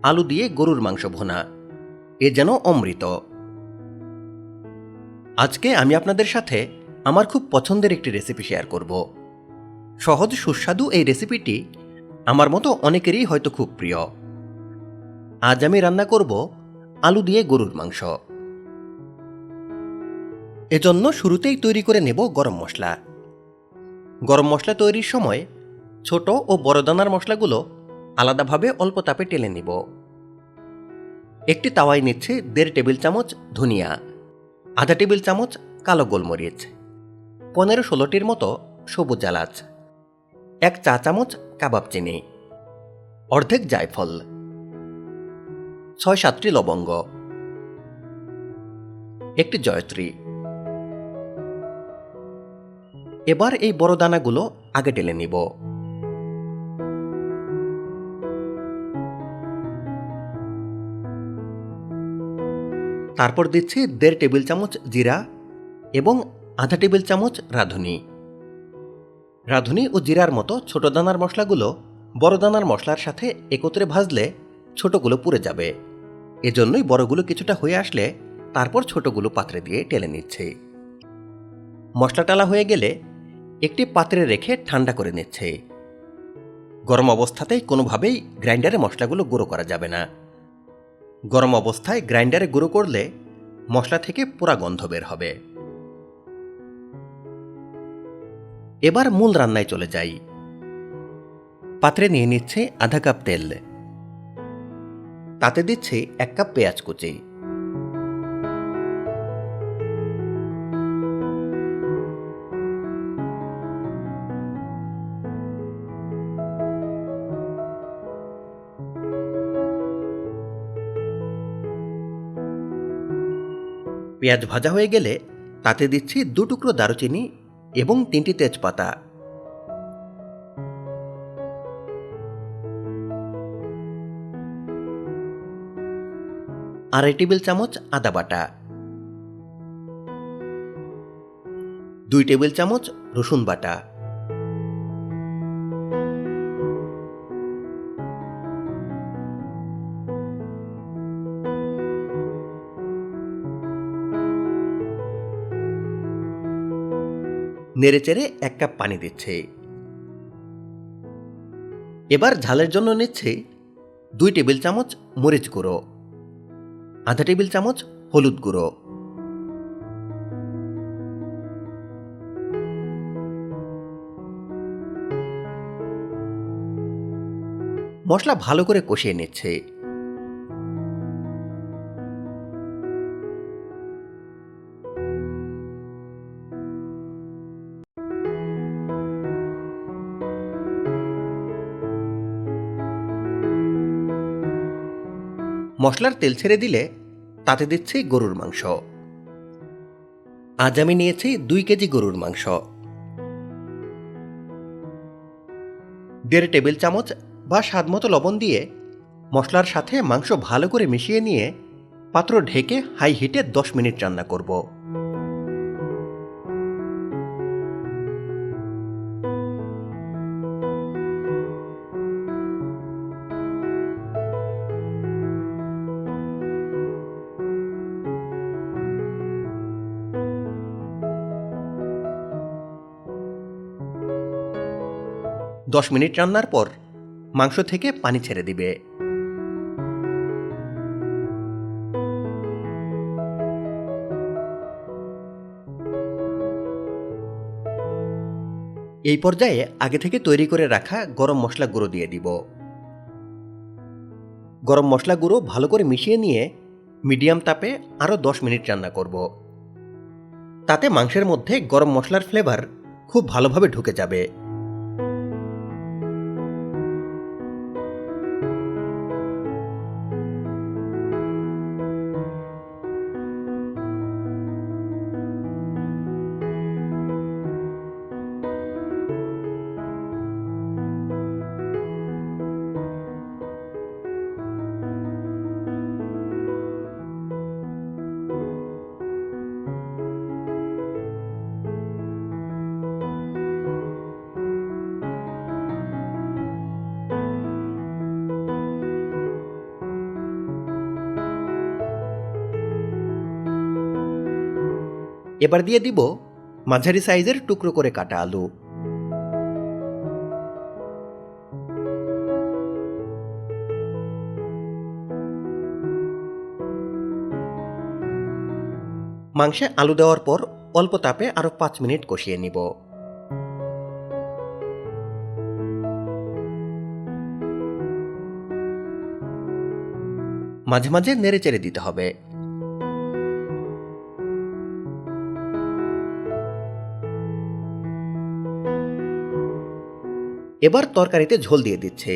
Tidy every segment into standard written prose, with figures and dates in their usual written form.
আলু দিয়ে গরুর মাংস ভুনা, এ যেন অমৃত। আজকে আমি আপনাদের সাথে আমার খুব পছন্দের একটি রেসিপি শেয়ার করব। সহজ সুস্বাদু এই রেসিপিটি আমার মতো অনেকেরই হয়তো খুব প্রিয়। আজ আমি রান্না করব আলু দিয়ে গরুর মাংস। এজন্য শুরুতেই তৈরি করে নেব গরম মশলা। গরম মশলা তৈরির সময় ছোট ও বড় দানার মশলাগুলো আলাদাভাবে অল্প তাপে টেলে নিব। একটি তাওয়ায় নিচ্ছে 1.5 টেবিল চামচ ধনিয়া, আধা টেবিল চামচ কালো গোলমরিচ, 15-16টির মতো সবুজ এলাচ, 1 চা চামচ কাবাব চিনি, অর্ধেক জায়ফল, 6-7টি লবঙ্গ, একটি জয়ত্রী। এবার এই বড় দানাগুলো আগে টেলে নিব। তারপর দিচ্ছি 1.5 টেবিল চামচ জিরা এবং আধা টেবিল চামচ রাঁধুনি। রাঁধুনি ও জিরার মতো ছোট দানার মশলাগুলো বড় দানার মশলার সাথে একত্রে ভাজলে ছোটগুলো পুড়ে যাবে। এজন্যই বড়গুলো কিছুটা হয়ে আসলে তারপর ছোটগুলো পাত্রে দিয়ে টেলে নিচ্ছে। মশলা টালা হয়ে গেলে একটি পাত্রে রেখে ঠান্ডা করে নিচ্ছে। গরম অবস্থাতেই কোনোভাবেই গ্রাইন্ডারে মশলাগুলো গুঁড়ো করা যাবে না। গরম অবস্থায় গ্রাইন্ডারে গুঁড়ো করলে মশলা থেকে পোড়া গন্ধ বের হবে। এবার মূল রান্নায় চলে যাই। পাত্রে নিয়ে নিচ্ছে আধা কাপ তেল, তাতে দিচ্ছে 1 কাপ পেঁয়াজ কুচি, পেঁয়াজ ভাজা হয়ে গেলে তাতে দিচ্ছি 2 টুকরো দারুচিনি এবং 3টি তেজপাতা, আড়াই টেবিল চামচ আদা বাটা, 2 টেবিল চামচ রসুন বাটা, নেড়েচেড়ে 1 কাপ পানি দিচ্ছে। এবার ঝালের জন্য নিচ্ছে 2 টেবিল চামচ মরিচ গুঁড়ো, আধা টেবিল চামচ হলুদ গুঁড়ো, মশলা ভালো করে কষিয়ে নিচ্ছে। মশলার তেল ছেড়ে দিলে তাতে দিচ্ছি গরুর মাংস। আজ আমি নিয়েছি 2 কেজি গরুর মাংস। 1.5 টেবিল চামচ বা স্বাদ মতো লবণ দিয়ে মশলার সাথে মাংস ভালো করে মিশিয়ে নিয়ে পাত্র ঢেকে হাই হিটে 10 মিনিট রান্না করব। দশ মিনিট রান্নার পর মাংস থেকে পানি ছেড়ে দিবে। এই পর্যায়ে আগে থেকে তৈরি করে রাখা গরম মশলা গুঁড়ো দিয়ে দিব। গরম মশলা গুঁড়ো ভালো করে মিশিয়ে নিয়ে মিডিয়াম তাপে আরও 10 মিনিট রান্না করব। তাতে মাংসের মধ্যে গরম মশলার ফ্লেভার খুব ভালোভাবে ঢুকে যাবে। এবার দিয়ে দিব মাঝারি সাইজের টুকরো করে কাটা আলু। মাংসে আলু দেওয়ার পর অল্প তাপে আরও 5 মিনিট কষিয়ে নিব। মাঝে মাঝে নেড়ে চেড়ে দিতে হবে। এবার তরকারিতে ঝোল দিয়ে দিচ্ছে।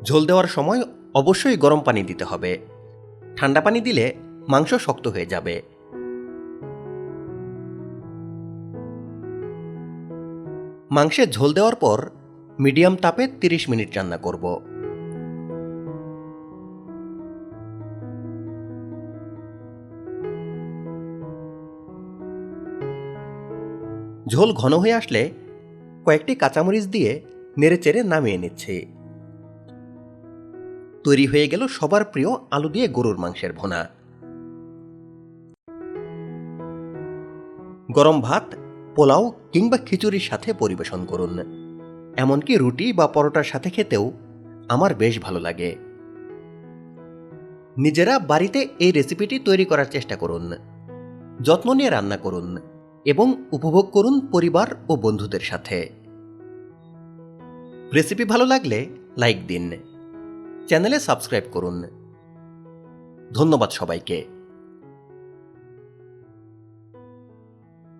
ঝোল দেওয়ার সময় অবশ্যই গরম পানি দিতে হবে। ঠান্ডা পানি দিলে মাংস শক্ত হয়ে যাবে। মাংসে ঝোল দেওয়ার পর মিডিয়াম তাপে 30 মিনিট রান্না করব। ঝোল ঘন হয়ে আসলে কয়েকটি কাঁচামরিচ দিয়ে নেড়েচেড়ে নামিয়ে নিচ্ছি। তৈরি হয়ে গেল সবার প্রিয় আলু দিয়ে গরুর মাংসের ভুনা। গরম ভাত, পোলাও কিংবা খিচুড়ির সাথে পরিবেশন করুন। এমনকি রুটি বা পরোটার সাথে খেতেও আমার বেশ ভালো লাগে। নিজেরা বাড়িতে এই রেসিপিটি তৈরি করার চেষ্টা করুন, যত্ন নিয়ে রান্না করুন এবং উপভোগ করুন পরিবার ও বন্ধুদের সাথে। রেসিপি ভালো লাগলে লাইক দিন, চ্যানেলে সাবস্ক্রাইব করুন। ধন্যবাদ সবাইকে।